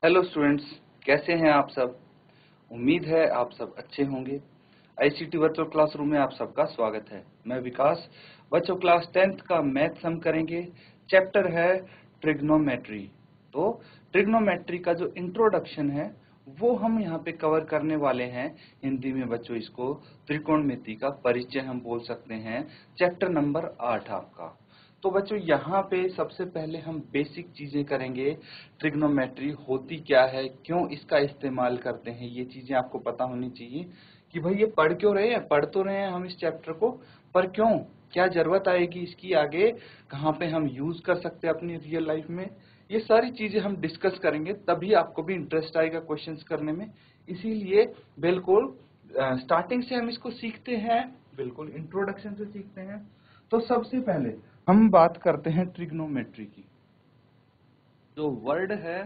Hello students, कैसे हैं आप सब। उम्मीद है आप सब अच्छे होंगे। आईसीटी वर्चुअल क्लासरूम में आप सबका स्वागत है। मैं विकास। बच्चों, क्लास 10th का मैथ्स हम करेंगे। चैप्टर है ट्रिग्नोमेट्री। तो ट्रिग्नोमेट्री का जो इंट्रोडक्शन है वो हम यहाँ पे कवर करने वाले हैं। हिंदी में बच्चों इसको त्रिकोणमिति का परिचय हम बोल सकते हैं। चैप्टर नंबर 8 आपका। तो बच्चों यहाँ पे सबसे पहले हम बेसिक चीजें करेंगे। ट्रिग्नोमेट्री होती क्या है, क्यों इसका इस्तेमाल करते हैं, ये चीजें आपको पता होनी चाहिए कि भाई ये पढ़ क्यों रहे हैं। पढ़ तो रहे हैं हम इस चैप्टर को, पर क्यों, क्या जरूरत आएगी इसकी आगे, कहाँ पे हम यूज कर सकते हैं अपनी रियल लाइफ में। ये सारी चीजें हम डिस्कस करेंगे, तभी आपको भी इंटरेस्ट आएगा क्वेश्चंस करने में। इसीलिए बिल्कुल स्टार्टिंग से हम इसको सीखते हैं, बिल्कुल इंट्रोडक्शन से सीखते हैं। तो सबसे पहले हम बात करते हैं ट्रिग्नोमेट्री की। जो वर्ड है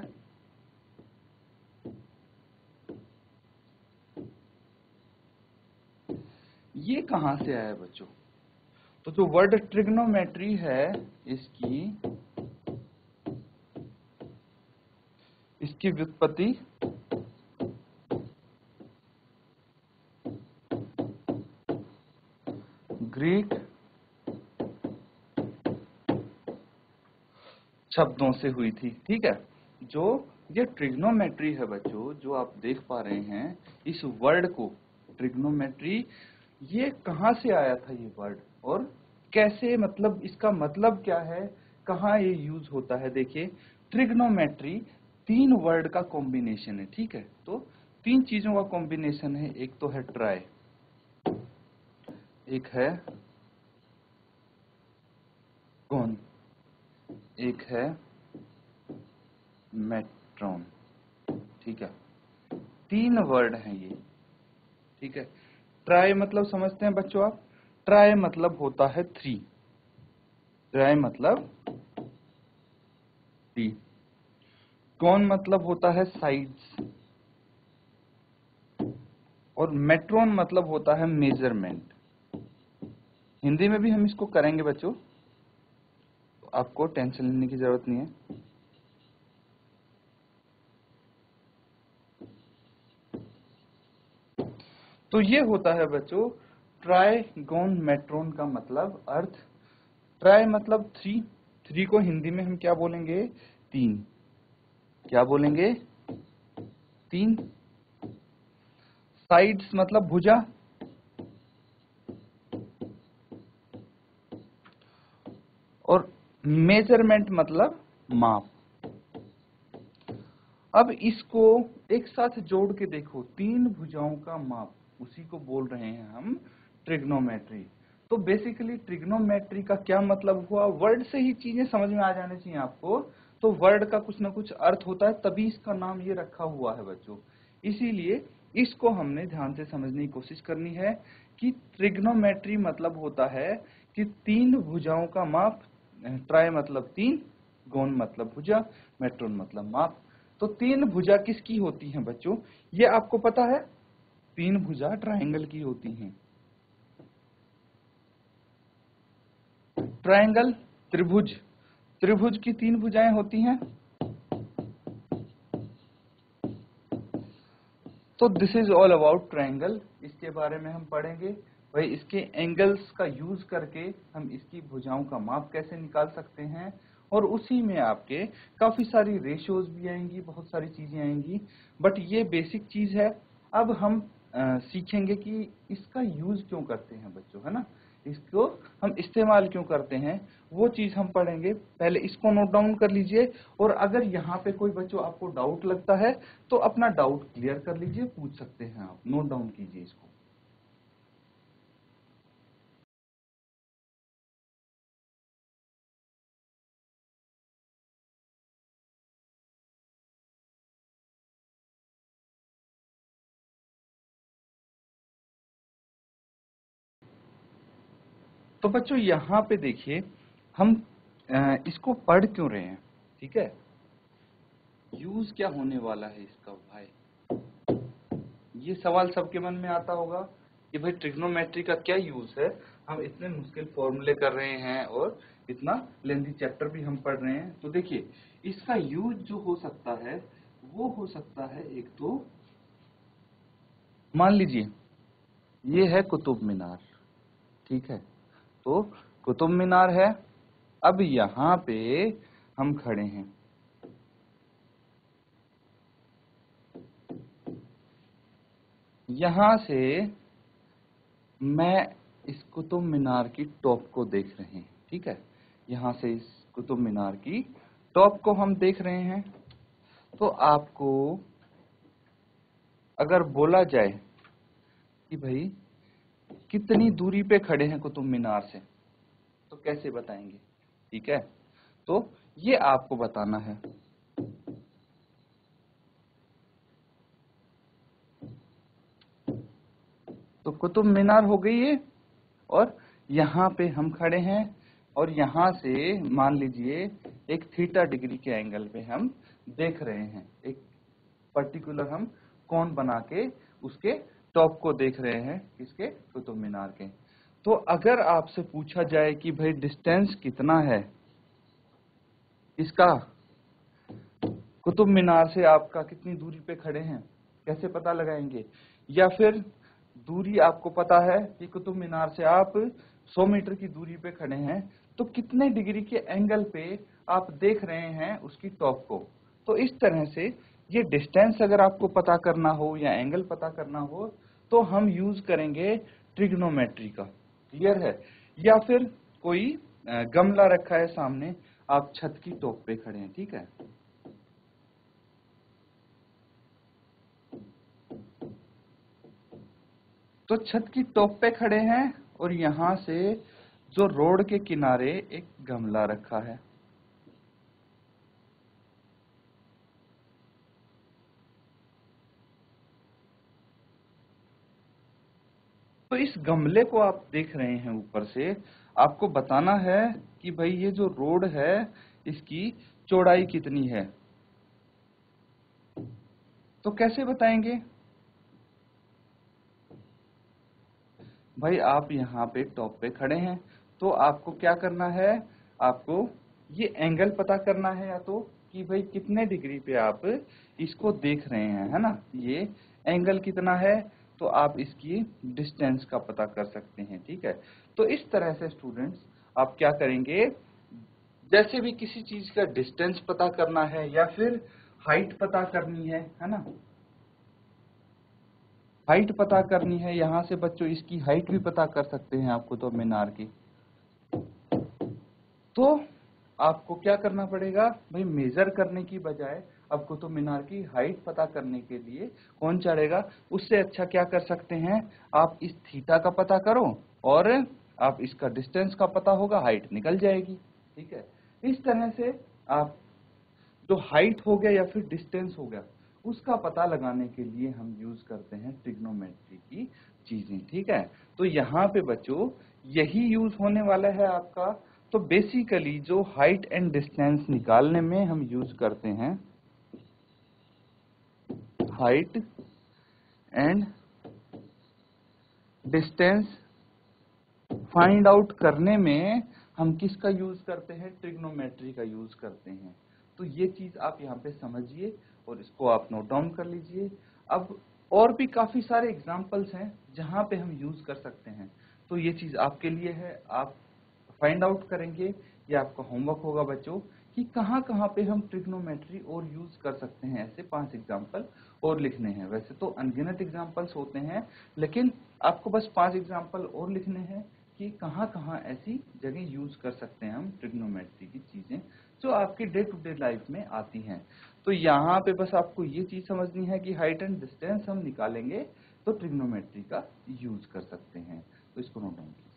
ये कहां से आया बच्चों। तो जो वर्ड ट्रिग्नोमेट्री है इसकी व्युत्पत्ति ग्रीक शब्दों से हुई थी। ठीक है। जो ये ट्रिग्नोमेट्री है बच्चों, जो आप देख पा रहे हैं इस वर्ड को, ट्रिग्नोमेट्री, ये कहां से आया था ये वर्ड, और कैसे, मतलब इसका मतलब क्या है, कहां ये यूज होता है। देखिए, ट्रिग्नोमेट्री 3 वर्ड का कॉम्बिनेशन है। ठीक है। तो 3 चीजों का कॉम्बिनेशन है। एक तो है ट्राई, एक है कौन, एक है मेट्रॉन। ठीक है। 3 वर्ड हैं ये। ठीक है। ट्राई मतलब समझते हैं बच्चों आप। ट्राई मतलब होता है 3। ट्राई मतलब 3। कौन मतलब होता है साइड्स, और मेट्रोन मतलब होता है मेजरमेंट। हिंदी में भी हम इसको करेंगे बच्चों, तो आपको टेंशन लेने की जरूरत नहीं है। तो ये होता है बच्चों ट्राइगोन मेट्रोन का मतलब अर्थ। ट्राई मतलब 3। 3 को हिंदी में हम क्या बोलेंगे, 3। क्या बोलेंगे, 3। साइड्स मतलब भुजा, और मेजरमेंट मतलब माप। अब इसको एक साथ जोड़ के देखो, 3 भुजाओं का माप, उसी को बोल रहे हैं हम ट्रिग्नोमेट्री। तो बेसिकली ट्रिग्नोमेट्री का क्या मतलब हुआ, वर्ड से ही चीजें समझ में आ जाने चाहिए आपको। तो वर्ड का कुछ ना कुछ अर्थ होता है, तभी इसका नाम ये रखा हुआ है बच्चों। इसीलिए इसको हमने ध्यान से समझने की कोशिश करनी है कि ट्रिग्नोमेट्री मतलब होता है कि 3 भुजाओं का माप। ट्राई मतलब 3, गोन मतलब भुजा, मेट्रोन मतलब माप। तो 3 भुजा किसकी होती हैं बच्चों, ये आपको पता है। 3 भुजा ट्रायंगल की होती हैं। ट्रायंगल, त्रिभुज, त्रिभुज की 3 भुजाएं होती हैं। तो this is all about triangle. इसके बारे में हम पढ़ेंगे, भाई इसके एंगल्स का यूज करके हम इसकी भुजाओं का माप कैसे निकाल सकते हैं। और उसी में आपके काफी सारी रेशियोज भी आएंगी, बहुत सारी चीजें आएंगी, बट ये बेसिक चीज है। अब हम सीखेंगे कि इसका यूज क्यों करते हैं बच्चों, है ना, इसको हम इस्तेमाल क्यों करते हैं, वो चीज हम पढ़ेंगे। पहले इसको नोट डाउन कर लीजिए, और अगर यहाँ पे कोई बच्चों आपको डाउट लगता है तो अपना डाउट क्लियर कर लीजिए, पूछ सकते हैं आप, नोट डाउन कीजिए इसको। तो बच्चों यहाँ पे देखिए, हम इसको पढ़ क्यों रहे हैं। ठीक है। यूज क्या होने वाला है इसका भाई, ये सवाल सबके मन में आता होगा कि भाई ट्रिग्नोमेट्री का क्या यूज है। हम इतने मुश्किल फॉर्मूले कर रहे हैं और इतना लेंथी चैप्टर भी हम पढ़ रहे हैं। तो देखिए, इसका यूज जो हो सकता है वो हो सकता है एक तो, मान लीजिए ये है कुतुब मीनार, ठीक है, तो कुतुब मीनार है। अब यहां पे हम खड़े हैं, यहां से मैं इस कुतुब मीनार की टॉप को देख रहे हैं, ठीक है, यहां से इस कुतुब मीनार की टॉप को हम देख रहे हैं। तो आपको अगर बोला जाए कि भाई कितनी दूरी पे खड़े हैं कुतुब मीनार से, तो कैसे बताएंगे, ठीक है, तो ये आपको बताना है। तो कुतुब मीनार हो गई है, और यहाँ पे हम खड़े हैं, और यहाँ से मान लीजिए एक थीटा डिग्री के एंगल पे हम देख रहे हैं, एक पर्टिकुलर हम कोण बना के उसके टॉप को देख रहे हैं, किसके, कुतुब मीनार के। तो अगर आपसे पूछा जाए कि भाई डिस्टेंस कितना है इसका, कुतुब मीनार से आपका कितनी दूरी पे खड़े हैं, कैसे पता लगाएंगे, या फिर दूरी आपको पता है कि कुतुब मीनार से आप 100 मीटर की दूरी पे खड़े हैं, तो कितने डिग्री के एंगल पे आप देख रहे हैं उसकी टॉप को। तो इस तरह से ये डिस्टेंस अगर आपको पता करना हो या एंगल पता करना हो, तो हम यूज करेंगे ट्रिग्नोमेट्री का, क्लियर है। या फिर कोई गमला रखा है सामने, आप छत की टॉप पे खड़े हैं, ठीक है, तो छत की टॉप पे खड़े हैं, और यहां से जो रोड के किनारे एक गमला रखा है, तो इस गमले को आप देख रहे हैं ऊपर से, आपको बताना है कि भाई ये जो रोड है इसकी चौड़ाई कितनी है। तो कैसे बताएंगे, भाई आप यहाँ पे टॉप पे खड़े हैं, तो आपको क्या करना है, आपको ये एंगल पता करना है, या तो कि भाई कितने डिग्री पे आप इसको देख रहे हैं, है ना, ये एंगल कितना है, तो आप इसकी डिस्टेंस का पता कर सकते हैं, ठीक है। तो इस तरह से स्टूडेंट्स आप क्या करेंगे, जैसे भी किसी चीज का डिस्टेंस पता करना है या फिर हाइट पता करनी है ना, हाइट पता करनी है, यहाँ से बच्चों इसकी हाइट भी पता कर सकते हैं आपको तो मीनार की। तो आपको क्या करना पड़ेगा, भाई मेजर करने की बजाय आपको तो मीनार की हाइट पता करने के लिए कौन चढ़ेगा, उससे अच्छा क्या कर सकते हैं, आप इस थीटा का पता करो, और आप इसका डिस्टेंस का पता होगा, हाइट निकल जाएगी, ठीक है। इस तरह से आप जो हाइट हो गया या फिर डिस्टेंस हो गया, उसका पता लगाने के लिए हम यूज करते हैं ट्रिग्नोमेट्री की चीजें, ठीक है। तो यहाँ पे बच्चों यही यूज होने वाला है आपका। तो बेसिकली जो हाइट एंड डिस्टेंस निकालने में हम यूज करते हैं, height and distance find out करने में हम किसका यूज करते हैं, ट्रिग्नोमेट्री का यूज करते हैं। तो ये चीज आप यहाँ पे समझिए और इसको आप नोट डाउन कर लीजिए। अब और भी काफी सारे एग्जांपल्स हैं जहां पे हम यूज कर सकते हैं, तो ये चीज आपके लिए है, आप फाइंड आउट करेंगे, ये आपका होमवर्क होगा बच्चों, कि कहाँ कहाँ पे हम ट्रिग्नोमेट्री और यूज कर सकते हैं। ऐसे 5 एग्जाम्पल और लिखने हैं, वैसे तो अनगिनत एग्जाम्पल्स होते हैं, लेकिन आपको बस 5 एग्जाम्पल और लिखने हैं कि कहाँ कहाँ ऐसी जगह यूज कर सकते हैं हम ट्रिग्नोमेट्री की चीजें जो आपकी डे टू डे लाइफ में आती हैं। तो यहाँ पे बस आपको ये चीज समझनी है कि हाइट एंड डिस्टेंस हम निकालेंगे तो ट्रिग्नोमेट्री का यूज कर सकते हैं। तो इसको नोट डाउन कीजिए।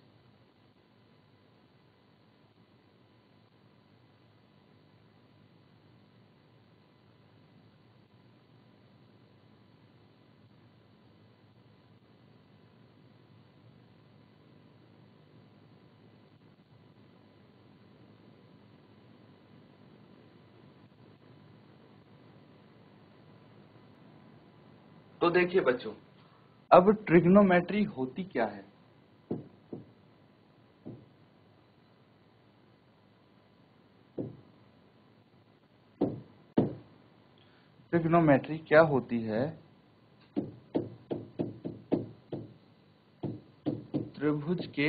तो देखिए बच्चों, अब ट्रिग्नोमेट्री होती क्या है। ट्रिग्नोमेट्री क्या होती है? त्रिभुज के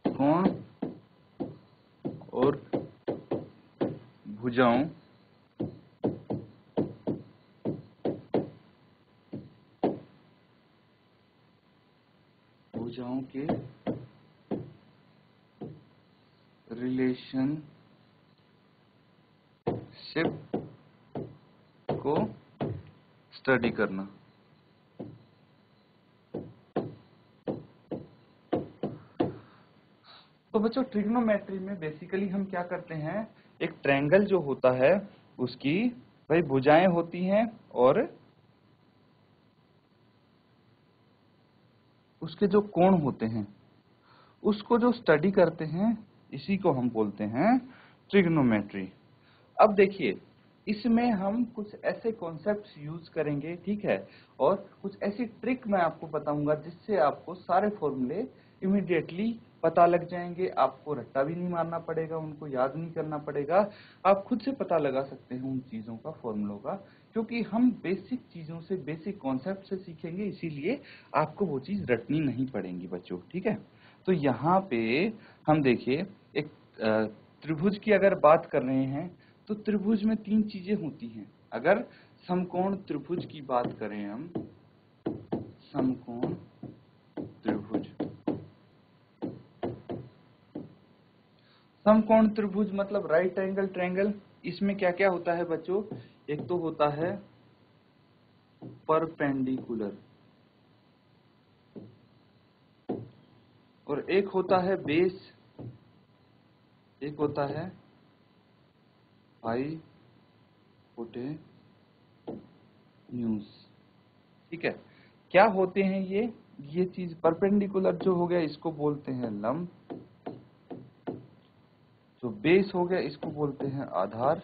कोण और भुजाओं के रिलेशनशिप को स्टडी करना। तो बच्चों ट्रिग्नोमेट्री में बेसिकली हम क्या करते हैं, एक ट्रायंगल जो होता है उसकी भाई भुजाएं होती हैं और उसके जो कोण होते हैं उसको जो स्टडी करते हैं, इसी को हम बोलते हैं ट्रिग्नोमेट्री। अब देखिए, इसमें हम कुछ ऐसे कॉन्सेप्ट्स यूज करेंगे, ठीक है, और कुछ ऐसी ट्रिक मैं आपको बताऊंगा जिससे आपको सारे फॉर्मूले इमीडिएटली पता लग जाएंगे। आपको रट्टा भी नहीं मारना पड़ेगा, उनको याद नहीं करना पड़ेगा, आप खुद से पता लगा सकते हैं उन चीजों का, फॉर्मूलों का, क्योंकि हम बेसिक चीजों से, बेसिक कॉन्सेप्ट से सीखेंगे, इसीलिए आपको वो चीज रटनी नहीं पड़ेंगी बच्चों, ठीक है। तो यहाँ पे हम देखिए, एक त्रिभुज की अगर बात कर रहे हैं तो त्रिभुज में तीन चीजें होती हैं। अगर समकोण त्रिभुज की बात करें हम, समकोण त्रिभुज, समकोण त्रिभुज मतलब राइट एंगल ट्रायंगल। इसमें क्या क्या होता है बच्चों, एक तो होता है परपेंडिकुलर और एक होता है बेस, एक होता है हाइपोटेन्यूज, ठीक है। क्या होते हैं ये चीज, परपेंडिकुलर जो हो गया इसको बोलते हैं लंब, जो बेस हो गया इसको बोलते हैं आधार,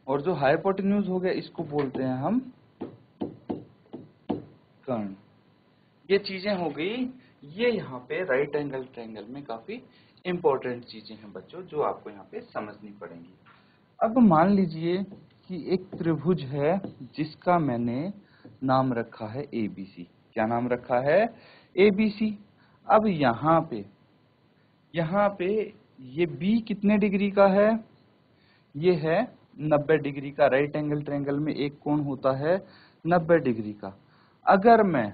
और जो हाइपोटेन्यूज हो गया इसको बोलते हैं हम कर्ण। ये चीजें हो गई, ये यहाँ पे राइट एंगल ट्रायंगल में काफी इंपॉर्टेंट चीजें हैं बच्चों, जो आपको यहाँ पे समझनी पड़ेंगी। अब मान लीजिए कि एक त्रिभुज है जिसका मैंने नाम रखा है ABC। क्या नाम रखा है? ABC। अब यहाँ पे ये B कितने डिग्री का है? ये है 90 डिग्री का। राइट एंगल ट्रायंगल में एक कोण होता है 90 डिग्री का। अगर मैं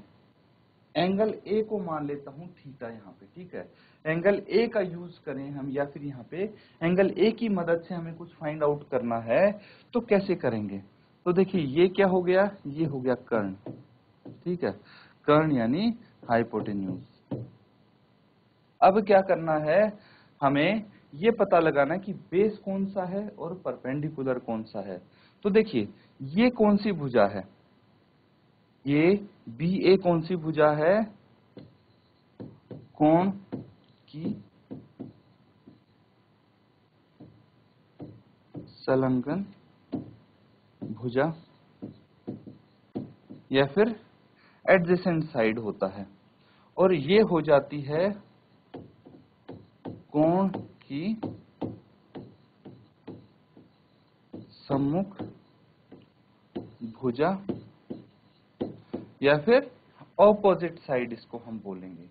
एंगल ए को मान लेता हूं थीटा यहाँ पे, ठीक है, एंगल ए का यूज करें हम, या फिर यहाँ पे एंगल ए की मदद से हमें कुछ फाइंड आउट करना है, तो कैसे करेंगे? तो देखिए, ये क्या हो गया, ये हो गया कर्ण, ठीक है, कर्ण यानी हाइपोटेन्यूज। अब क्या करना है, हमें ये पता लगाना कि बेस कौन सा है और परपेंडिकुलर कौन सा है। तो देखिए, ये कौन सी भुजा है? ये BA कौन सी भुजा है? कोण की संलग्न भुजा या फिर एडजेसेंट साइड होता है, और ये हो जाती है कोण की सम्मुख भुजा या फिर ऑपोजिट साइड इसको हम बोलेंगे।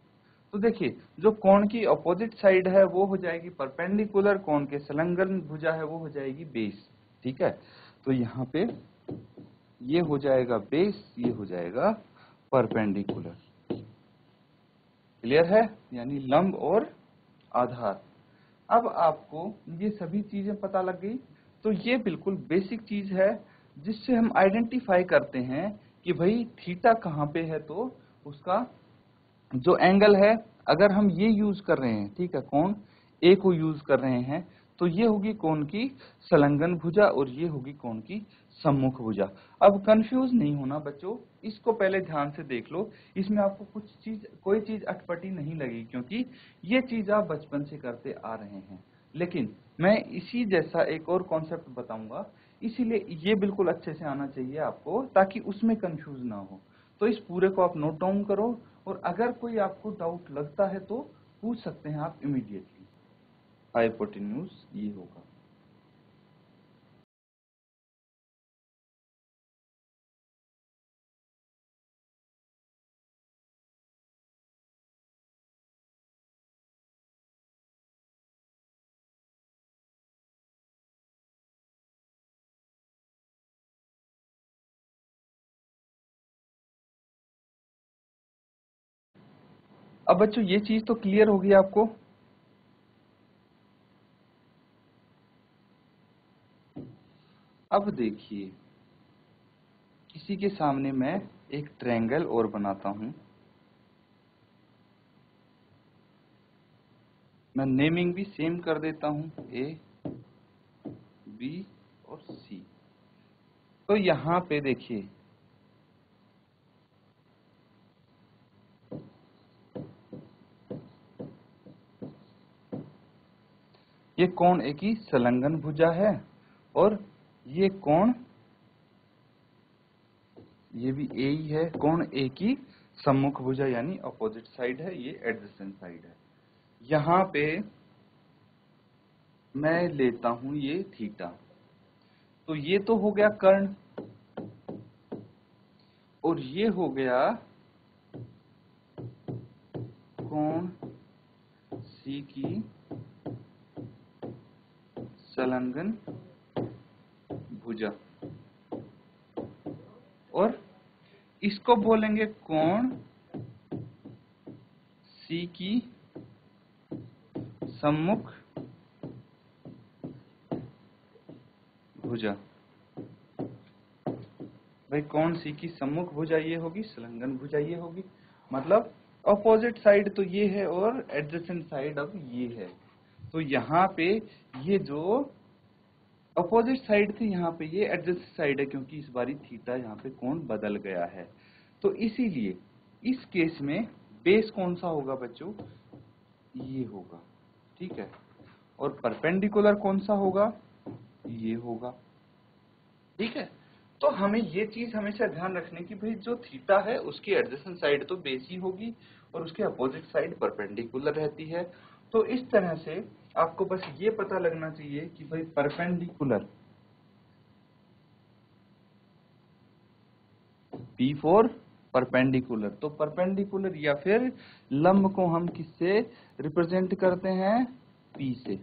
तो देखिए, जो कोण की ऑपोजिट साइड है वो हो जाएगी परपेंडिकुलर, कोण के संलग्न भुजा है वो हो जाएगी बेस, ठीक है। तो यहाँ पे ये हो जाएगा बेस, ये हो जाएगा परपेंडिकुलर। क्लियर है? यानी लंब और आधार। अब आपको ये सभी चीजें पता लग गई, तो ये बिल्कुल बेसिक चीज है जिससे हम आइडेंटिफाई करते हैं कि भाई थीटा कहाँ पे है। तो उसका जो एंगल है, अगर हम ये यूज कर रहे हैं, ठीक है, कोण ए को यूज कर रहे हैं, तो ये होगी कोण की संलग्न भुजा और ये होगी कोण की सम्मुख भुजा। अब कंफ्यूज नहीं होना बच्चों, इसको पहले ध्यान से देख लो, इसमें आपको कोई चीज अटपटी नहीं लगेगी, क्योंकि ये चीज आप बचपन से करते आ रहे हैं। लेकिन मैं इसी जैसा एक और कॉन्सेप्ट बताऊंगा, इसीलिए ये बिल्कुल अच्छे से आना चाहिए आपको, ताकि उसमें कंफ्यूज ना हो। तो इस पूरे को आप नोट डाउन करो, और अगर कोई आपको डाउट लगता है तो पूछ सकते हैं आप इमीडिएटली। हाइपोटेन्यूज ये होगा। अब बच्चों ये चीज तो क्लियर होगी आपको। अब देखिए, किसी के सामने मैं एक ट्रायंगल और बनाता हूं। मैं नेमिंग भी सेम कर देता हूं, ए बी और सी। तो यहां पे देखिए, ये कोण ए की संलग्न भुजा है और ये कोण, ये भी ए ही है। कोण ए की सम्मुख भुजा यानी अपोजिट साइड है, ये एडजेसेंट साइड है। यहां पे मैं लेता हूं ये थीटा। तो ये तो हो गया कर्ण, और ये हो गया कोण सी की संलग्न भुजा, और इसको बोलेंगे कोण सी की सम्मुख भुजा। भाई कोण सी की सम्मुख भुजा ये होगी, संलग्न भुजा ये होगी। मतलब अपोजिट साइड तो ये है और एडजेसेंट साइड अब ये है। तो यहाँ पे ये जो अपोजिट साइड थी, यहाँ पे ये एडजेसेंट साइड है, क्योंकि इस बारी थीटा यहाँ पे कोण बदल गया है। तो इसीलिए इस केस में बेस कौन सा होगा बच्चों, ये होगा, ठीक है। और परपेंडिकुलर कौन सा होगा, ये होगा, ठीक है। तो हमें ये चीज हमेशा ध्यान रखने की, भाई जो थीटा है उसकी एडजेसेंट साइड तो बेस ही होगी और उसके अपोजिट साइड परपेंडिकुलर रहती है। तो इस तरह से आपको बस ये पता लगना चाहिए कि भाई परपेंडिकुलर, P फॉर परपेंडिकुलर, तो परपेंडिकुलर या फिर लंब को हम किससे रिप्रेजेंट करते हैं, P से।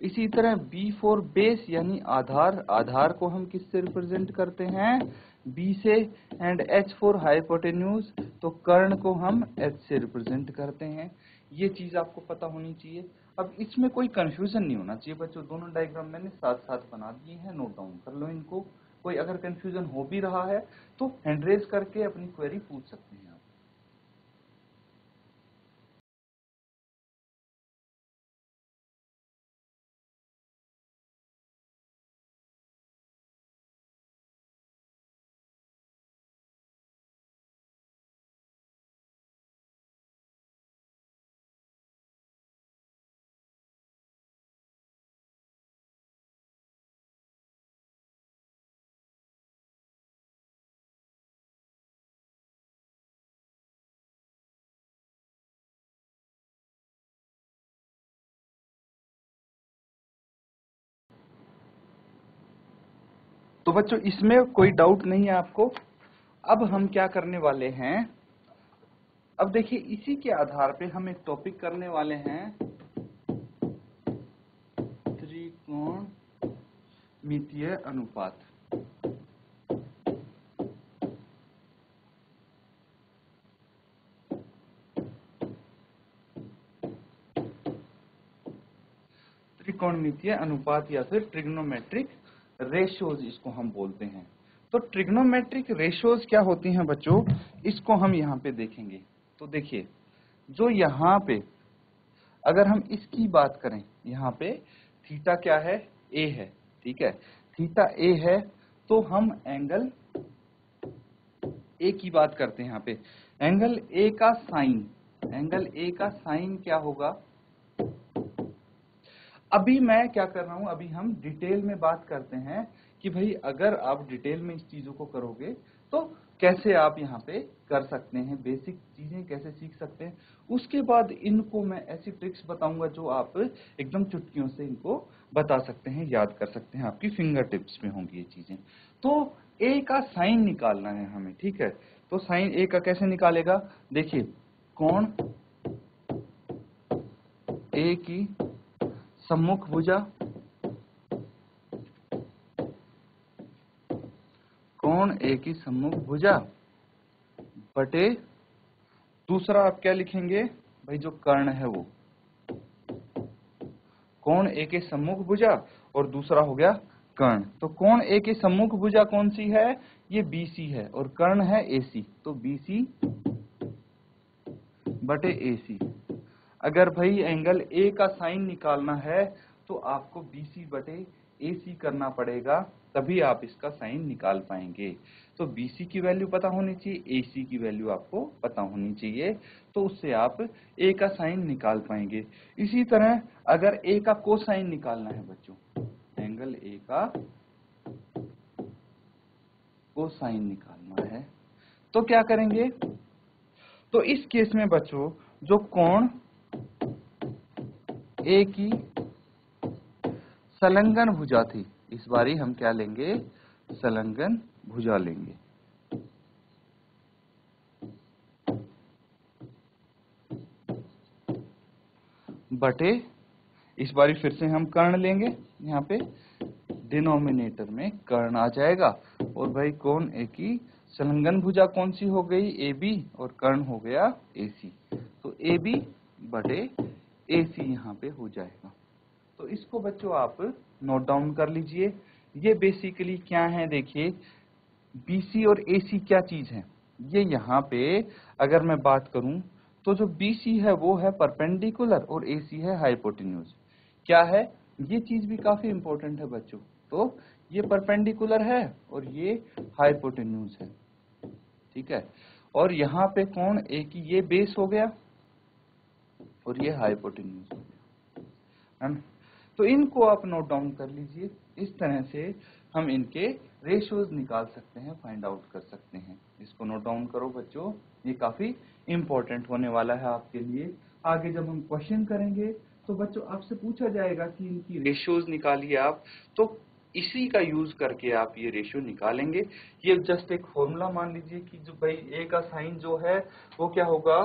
इसी तरह B फॉर बेस यानी आधार, आधार को हम किससे रिप्रेजेंट करते हैं, B से। एंड H फॉर हाइपोटेन्यूज, तो कर्ण को हम H से रिप्रेजेंट करते हैं। ये चीज आपको पता होनी चाहिए। अब इसमें कोई कंफ्यूजन नहीं होना चाहिए बच्चों। दोनों डायग्राम मैंने साथ साथ बना दिए हैं, नोट डाउन कर लो इनको। कोई अगर कंफ्यूजन हो भी रहा है तो हैंड रेज करके अपनी क्वेरी पूछ सकते हैं आप। तो बच्चों इसमें कोई डाउट नहीं है आपको। अब हम क्या करने वाले हैं, अब देखिए इसी के आधार पे हम एक टॉपिक करने वाले हैं, त्रिकोणमितीय अनुपात। त्रिकोणमितीय अनुपात या फिर ट्रिग्नोमेट्रिक रेशियोज इसको हम बोलते हैं। तो ट्रिग्नोमेट्रिक रेशियोज क्या होती हैं बच्चों, इसको हम यहाँ पे देखेंगे। तो देखिए, जो यहाँ पे अगर हम इसकी बात करें, यहाँ पे थीटा क्या है, ए है, ठीक है। थीटा ए है, तो हम एंगल ए की बात करते हैं। यहाँ पे एंगल ए का साइन, एंगल ए का साइन क्या होगा। अभी मैं क्या कर रहा हूं, अभी हम डिटेल में बात करते हैं कि भाई अगर आप डिटेल में इस चीजों को करोगे तो कैसे आप यहाँ पे कर सकते हैं, बेसिक चीजें कैसे सीख सकते हैं। उसके बाद इनको मैं ऐसी ट्रिक्स बताऊंगा जो आप एकदम चुटकियों से इनको बता सकते हैं, याद कर सकते हैं, आपकी फिंगर टिप्स में होंगी ये चीजें। तो ए का साइन निकालना है हमें, ठीक है। तो साइन ए का कैसे निकालेगा, देखिए कोण ए की सम्मुख भुजा, कोण ए की सम्मुख भुजा बटे दूसरा आप क्या लिखेंगे भाई, जो कर्ण है वो, कोण ए के सम्मुख भुजा और दूसरा हो गया कर्ण। तो कोण ए के सम्मुख भुजा कौन सी है, ये BC है और कर्ण है AC, तो BC बटे AC। अगर भाई एंगल A का साइन निकालना है तो आपको BC बटे AC करना पड़ेगा, तभी आप इसका साइन निकाल पाएंगे। तो BC की वैल्यू पता होनी चाहिए, AC की वैल्यू आपको पता होनी चाहिए, तो उससे आप A का साइन निकाल पाएंगे। इसी तरह अगर A का कोसाइन निकालना है बच्चों, एंगल A का कोसाइन निकालना है तो क्या करेंगे, तो इस केस में बच्चों जो कोण ए की संलग्न भुजा थी, इस बारी हम क्या लेंगे, संलग्न भुजा लेंगे। बटे इस बारी फिर से हम कर्ण लेंगे, यहाँ पे डिनोमिनेटर में कर्ण आ जाएगा, और भाई कोण ए की संलग्न भुजा कौन सी हो गई, AB, और कर्ण हो गया AC, तो AB बटे AC यहाँ पे हो जाएगा। तो इसको बच्चों आप नोट डाउन कर लीजिए। ये बेसिकली क्या है, देखिए BC और AC क्या चीज है, ये यहाँ पे अगर मैं बात करूं तो जो BC है वो है परपेंडिकुलर और AC है हाइपोटेन्यूज। क्या है, ये चीज भी काफी इंपॉर्टेंट है बच्चों। तो ये परपेंडिकुलर है और ये हाइपोटेन्यूज है, ठीक है। और यहाँ पे कोण A की ये बेस हो गया और ये हाइपोटेन्यूज हो गया, है ना। तो इनको आप नोट डाउन कर लीजिए। इस तरह से हम इनके रेशियोज निकाल सकते हैं, फाइंड आउट कर सकते हैं। इसको नोट डाउन करो बच्चों, ये काफी इंपॉर्टेंट होने वाला है आपके लिए। आगे जब हम क्वेश्चन करेंगे तो बच्चों आपसे पूछा जाएगा कि इनकी रेशियोज निकालिए आप, तो इसी का यूज करके आप ये रेशियो निकालेंगे। ये जस्ट एक फॉर्मूला मान लीजिए कि जो भाई ए का साइन जो है वो क्या होगा,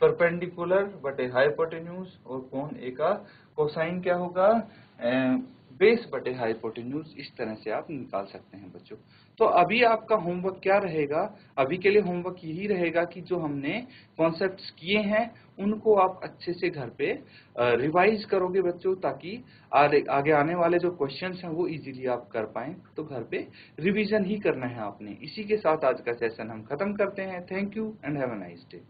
परपेंडिकुलर बटे हाइपोटेन्यूज, और कोण ए का कोसाइन क्या होगा, बेस बटे हाइपोटेन्यूज। इस तरह से आप निकाल सकते हैं बच्चों। तो अभी आपका होमवर्क क्या रहेगा, अभी के लिए होमवर्क यही रहेगा कि जो हमने कॉन्सेप्ट्स किए हैं उनको आप अच्छे से घर पे रिवाइज करोगे बच्चों, ताकि आगे आने वाले जो क्वेश्चंस हैं वो इजीली आप कर पाएं। तो घर पे रिवीजन ही करना है आपने। इसी के साथ आज का सेशन हम खत्म करते हैं। Thank you and have a nice day.